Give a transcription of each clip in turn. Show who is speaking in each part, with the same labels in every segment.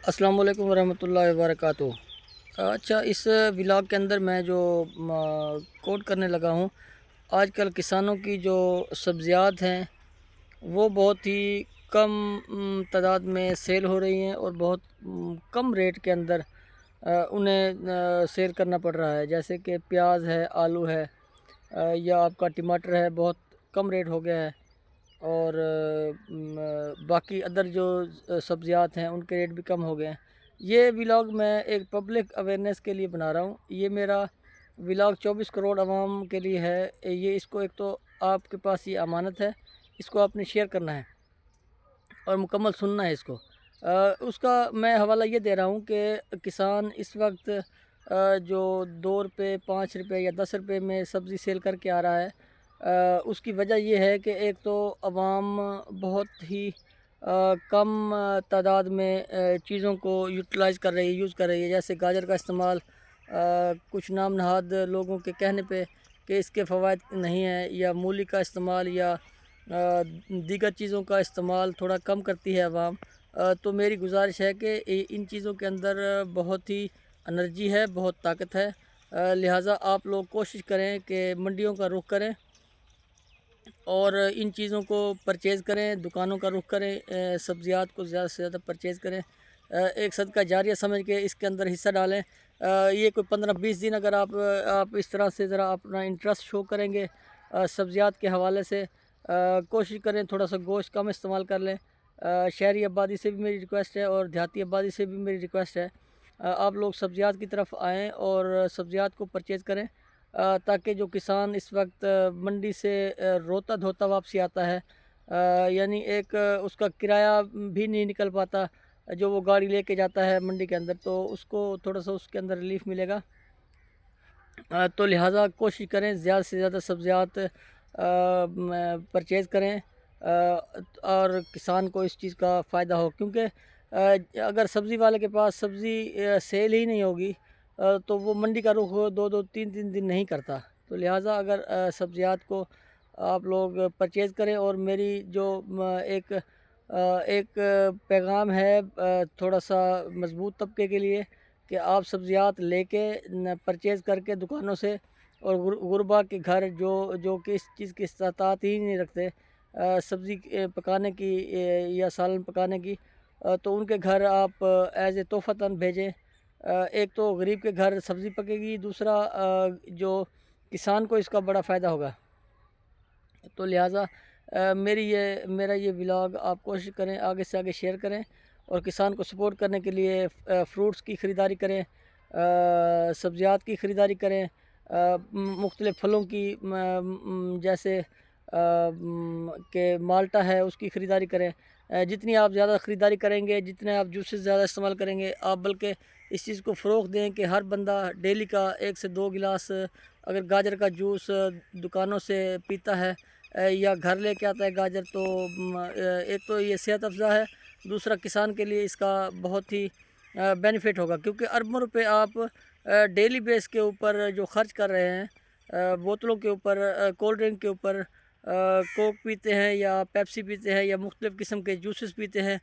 Speaker 1: अस्सलाम वालेकुम वरहमतुल्लाहि वबरकातुहू। अच्छा, इस व्लॉग के अंदर मैं जो कोट करने लगा हूँ, आजकल किसानों की जो सब्ज़ियात हैं वो बहुत ही कम तादाद में सेल हो रही हैं और बहुत कम रेट के अंदर उन्हें सेल करना पड़ रहा है। जैसे कि प्याज है, आलू है, या आपका टमाटर है, बहुत कम रेट हो गया है। और बाकी अदर जो सब्ज़ियात हैं उनके रेट भी कम हो गए हैं। ये व्लॉग मैं एक पब्लिक अवेयरनेस के लिए बना रहा हूँ। ये मेरा व्लॉग 24 करोड़ आवाम के लिए है। ये इसको एक तो आपके पास ये अमानत है, इसको आपने शेयर करना है और मुकम्मल सुनना है इसको। उसका मैं हवाला ये दे रहा हूँ कि किसान इस वक्त जो 2 रुपये, 5 रुपये या 10 रुपये में सब्ज़ी सेल करके आ रहा है, उसकी वजह ये है कि एक तो अवाम बहुत ही कम तादाद में चीज़ों को यूटिलाइज़ कर रही है, यूज़ कर रही है। जैसे गाजर का इस्तेमाल कुछ नाम नहाद लोगों के कहने पे कि इसके फ़वाइद नहीं है, या मूली का इस्तेमाल या दीगर चीज़ों का इस्तेमाल थोड़ा कम करती है अवाम। तो मेरी गुजारिश है कि इन चीज़ों के अंदर बहुत ही एनर्जी है, बहुत ताकत है। लिहाजा आप लोग कोशिश करें कि मंडियों का रुख करें और इन चीज़ों को परचेज़ करें, दुकानों का रुख करें, सब्ज़ियात को ज़्यादा से ज़्यादा परचेज़ करें। एक सदका जारिया समझ के इसके अंदर हिस्सा डालें। ये कोई 15-20 दिन अगर आप इस तरह से ज़रा अपना इंटरेस्ट शो करेंगे सब्ज़ियात के हवाले से, कोशिश करें थोड़ा सा गोश्त कम इस्तेमाल कर लें। शहरी आबादी से भी मेरी रिक्वेस्ट है और देहाती आबादी से भी मेरी रिक्वेस्ट है, आप लोग सब्ज़ियात की तरफ आएँ और सब्ज़ियात को परचेज़ करें, ताकि जो किसान इस वक्त मंडी से रोता धोता वापसी आता है, यानी एक उसका किराया भी नहीं निकल पाता जो वो गाड़ी लेके जाता है मंडी के अंदर, तो उसको थोड़ा सा उसके अंदर रिलीफ मिलेगा। तो लिहाजा कोशिश करें ज़्यादा से ज़्यादा सब्ज़ियात परचेज़ करें, और किसान को इस चीज़ का फ़ायदा हो, क्योंकि अगर सब्ज़ी वाले के पास सब्ज़ी सेल ही नहीं होगी, तो वो मंडी का रुख 2-2, 3-3 दिन नहीं करता। तो लिहाजा अगर सब्ज़ियात को आप लोग परचेज़ करें, और मेरी जो एक पैगाम है थोड़ा सा मज़बूत तबके के लिए, कि आप सब्ज़ियात लेके परचेज़ करके दुकानों से, और गुरबा के घर जो जो कि इस चीज़ की इस्तात ही नहीं रखते सब्ज़ी पकाने की या सालन पकाने की, तो उनके घर आप एज़ ए तोहफ़तन भेजें। एक तो गरीब के घर सब्ज़ी पकेगी, दूसरा जो किसान को इसका बड़ा फ़ायदा होगा। तो लिहाजा मेरा ये व्लॉग आप कोशिश करें आगे से आगे शेयर करें, और किसान को सपोर्ट करने के लिए फ्रूट्स की ख़रीदारी करें, सब्ज़ियात की ख़रीदारी करें, मुख्तलिफ़ फलों की जैसे के माल्टा है उसकी ख़रीदारी करें। जितनी आप ज़्यादा ख़रीदारी करेंगे, जितने आप जूसेस ज़्यादा इस्तेमाल करेंगे, आप बल्कि इस चीज़ को फ़रोग़ दें कि हर बंदा डेली का 1 से 2 गिलास अगर गाजर का जूस दुकानों से पीता है, या घर लेके आता है गाजर, तो एक तो ये सेहत अफ़ज़ा है, दूसरा किसान के लिए इसका बहुत ही बेनिफिट होगा, क्योंकि अरबों रुपए आप डेली बेस के ऊपर जो खर्च कर रहे हैं, बोतलों के ऊपर, कोल्ड ड्रिंक के ऊपर, कोक पीते हैं या पेप्सी पीते हैं या मुख्तलिफ़ किस्म के जूसेस पीते हैं,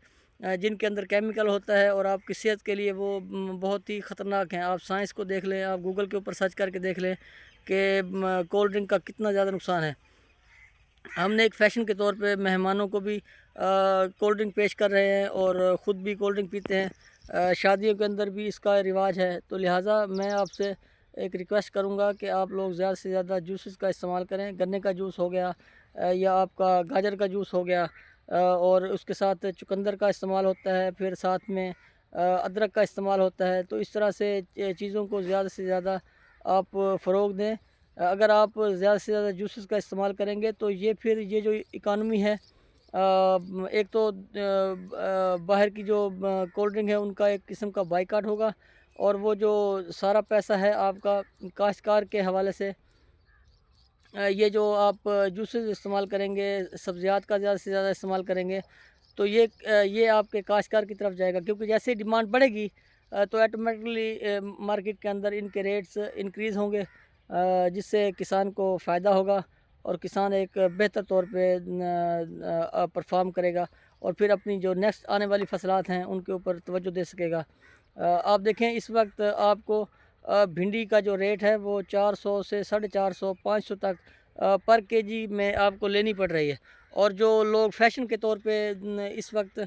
Speaker 1: जिनके अंदर केमिकल होता है और आपकी सेहत के लिए वो बहुत ही ख़तरनाक हैं। आप साइंस को देख लें, आप गूगल के ऊपर सर्च करके देख लें कि कोल्ड ड्रिंक का कितना ज़्यादा नुकसान है। हमने एक फ़ैशन के तौर पे मेहमानों को भी कोल्ड ड्रिंक पेश कर रहे हैं और ख़ुद भी कोल्ड ड्रिंक पीते हैं। शादियों के अंदर भी इसका रिवाज है। तो लिहाजा मैं आपसे एक रिक्वेस्ट करूंगा कि आप लोग ज़्यादा से ज़्यादा जूसेस का इस्तेमाल करें। गन्ने का जूस हो गया, या आपका गाजर का जूस हो गया, और उसके साथ चुकंदर का इस्तेमाल होता है, फिर साथ में अदरक का इस्तेमाल होता है। तो इस तरह से चीज़ों को ज़्यादा से ज़्यादा आप फ़रोग़ दें। अगर आप ज़्यादा से ज़्यादा जूसेस का इस्तेमाल करेंगे, तो ये फिर ये जो इकानमी है, एक तो बाहर की जो कोल्ड ड्रिंक है उनका एक किस्म का बाइकाट होगा, और वो जो सारा पैसा है आपका काश्तकार के हवाले से, ये जो आप जूसेस इस्तेमाल करेंगे, सब्ज़ियात का ज़्यादा से ज़्यादा इस्तेमाल करेंगे, तो ये आपके काश्तकार की तरफ जाएगा, क्योंकि जैसे ही डिमांड बढ़ेगी तो ऑटोमेटिकली मार्केट के अंदर इनके रेट्स इंक्रीज़ होंगे, जिससे किसान को फ़ायदा होगा और किसान एक बेहतर तौर पे परफॉर्म करेगा। اور پھر اپنی جو نیکسٹ آنے والی فصلات ہیں ان کے اوپر توجہ دے سکے گا۔ آپ دیکھیں اس وقت آپ کو بھنڈی کا جو ریٹ ہے وہ 400 سے 450 500 تک پر کے جی میں آپ کو لینی پڑ رہی ہے، اور جو لوگ فیشن کے طور پہ اس وقت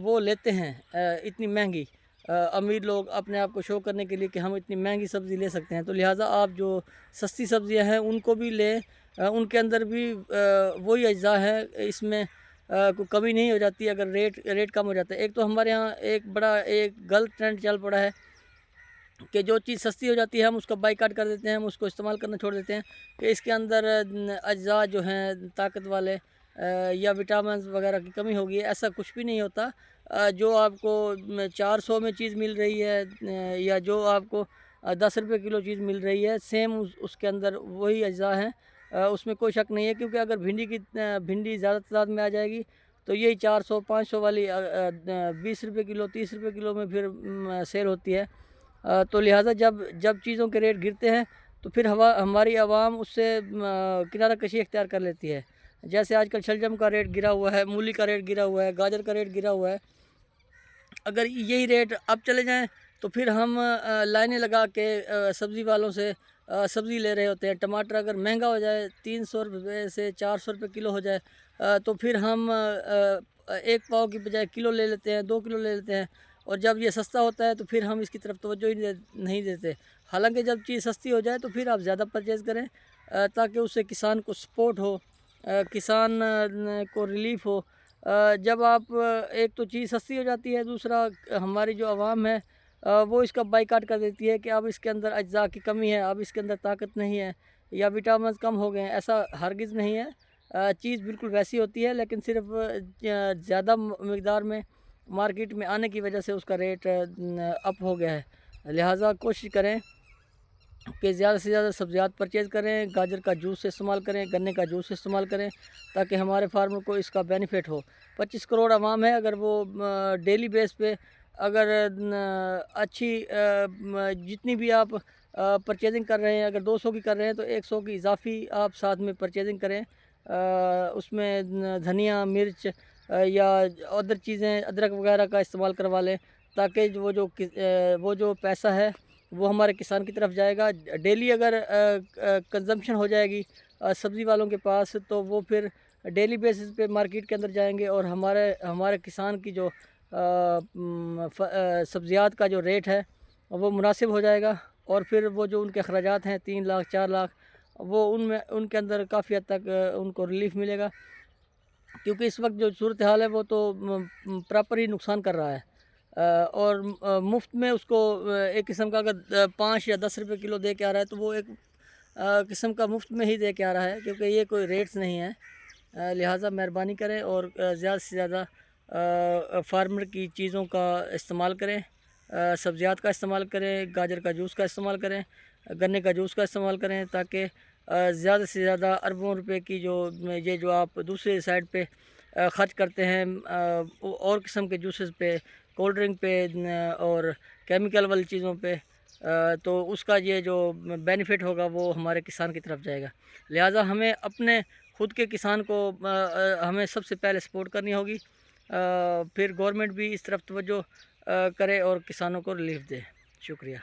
Speaker 1: وہ لیتے ہیں اتنی مہنگی، امیر لوگ اپنے آپ کو شو کرنے کے لیے کہ ہم اتنی مہنگی سبزی لے سکتے ہیں، تو لہٰذا آپ جو سستی سبزیاں ہیں ان کو بھی لیں، ان کے اندر بھی وہی اجزاء ہیں، اس میں کوئی کمی نہیں ہو جاتی اگر ریٹ کم ہو جاتا ہے۔ ایک تو ہمارے ہاں ایک غلط ٹرینڈ چل پڑا ہے کہ جو چیز سستی ہو جاتی ہے ہم اس کا بائیکاٹ کر دیتے ہیں، ہم اس کو استعمال کرنا چھوڑ دیتے ہیں کہ اس کے اندر اجزاء جو ہیں طاقت والے یا وٹامنز وغیرہ کی کمی ہوگی۔ ایسا کچھ بھی نہیں ہوتا۔ جو آپ کو 400 میں چیز مل رہی ہے یا جو آپ کو 10 روپے کلو چیز مل رہی ہے، سیم اس کے اندر وہی اجزاء ہیں، اس میں کوئی شک نہیں ہے، کیونکہ اگر بھنڈی زیادہ تعداد میں آ جائے گی تو یہی 400 500 والی 20 روپے کلو 30 روپے کلو میں پھر سیل ہوتی ہے۔ تو لہٰذا جب چیزوں کے ریٹ گرتے ہیں تو پھر ہماری عوام اس سے کنارہ کشی اختیار کر لیتی ہے۔ جیسے آج کل شلجم کا ریٹ گرا ہوا ہے، مولی کا ریٹ گرا ہوا ہے، گاجر کا ریٹ گرا ہوا ہے۔ اگر یہی ریٹ اب چلے جائیں تو پھر ہم لائنیں لگا کے سبزی والوں سے سبزی لے رہے ہوتے ہیں۔ ٹماٹر اگر مہنگا ہو جائے 300 روپے سے 400 روپے کلو ہو جائے تو پھر ہم 1 پاؤ کی بجائے کلو لے لیتے ہیں، 2 کلو لے لیتے ہیں، اور جب یہ سستا ہوتا ہے تو پھر ہم اس کی طرف توجہ ہی نہیں دیتے۔ حالانکہ جب چیز سستی ہو جائے تو پھر آپ زیادہ پرچیز کریں تاکہ اس سے کسان کو سپورٹ ہو، کسان کو ریلیف ہو۔ جب آپ ایک تو چیز سستی ہو جاتی ہے، دوسرا ہماری جو عوام ہے وہ اس کا بائیکاٹ کر دیتی ہے کہ اب اس کے اندر اجزاء کی کمی ہے، اب اس کے اندر طاقت نہیں ہے یا وٹامنز کم ہو گئے ہیں۔ ایسا ہرگز نہیں ہے، چیز بالکل ویسی ہوتی ہے، لیکن صرف زیادہ مقدار میں مارکیٹ میں آنے کی وجہ سے اس کا ریٹ اپ ہو گیا ہے۔ لہٰذا کوشش کریں کہ زیادہ سے زیادہ سبزیات پرچیز کریں، گاجر کا جوس استعمال کریں، گنے کا جوس استعمال کریں تاکہ ہمارے فارمر کو اس کا بینیفٹ ہو۔ 25 کروڑ عوام ہے، اگر وہ ڈیلی بیس پہ اگر اچھی جتنی بھی آپ پرچیزنگ کر رہے ہیں، اگر 200 کی کر رہے ہیں تو 100 کی اضافی آپ ساتھ میں پرچیزنگ کریں، اس میں دھنیا مرچ یا ادر چیزیں ادرک وغیرہ کا استعمال کروا لیں تاکہ وہ جو پیسہ ہے وہ ہمارے کسان کی طرف جائے گا۔ ڈیلی اگر کنزمپشن ہو جائے گی سبزی والوں کے پاس تو وہ پھر ڈیلی بیسس پہ مارکیٹ کے اندر جائیں گے، اور ہمارے کسان کی جو سبزیات کا جو ریٹ ہے وہ مناسب ہو جائے گا، اور پھر وہ جو ان کے اخراجات ہیں 3 لاکھ 4 لاکھ وہ ان کے اندر کافی حد تک ان کو ریلیف ملے گا، کیونکہ اس وقت جو صورتحال ہے وہ تو پراپر ہی نقصان کر رہا ہے، اور مفت میں اس کو ایک قسم کا اگر 5 یا 10 روپے کلو دے کے آ رہا ہے تو وہ ایک قسم کا مفت میں ہی دے کے آ رہا ہے، کیونکہ یہ کوئی ریٹس نہیں ہے۔ لہٰذا مہربانی کریں اور زیادہ سے زیادہ فارمر کی چیزوں کا استعمال کریں، سبزیات کا استعمال کریں، گاجر کا جوس کا استعمال کریں، گنے کا جوس کا استعمال کریں، تاکہ زیادہ سے زیادہ اربوں روپے کی جو آپ دوسرے سائڈ پہ خرچ کرتے ہیں اور قسم کے جوسز پہ، کولڈ ڈرنک پہ اور کیمیکل والی چیزوں پہ، تو اس کا یہ جو بینیفٹ ہوگا وہ ہمارے کسان کی طرف جائے گا۔ لہٰذا ہمیں اپنے خود کے کسان کو ہمیں سب سے پہلے سپورٹ کرنی ہوگی، پھر گورنمنٹ بھی اس طرف توجہ کرے اور کسانوں کو ریلیف دے۔ شکریہ۔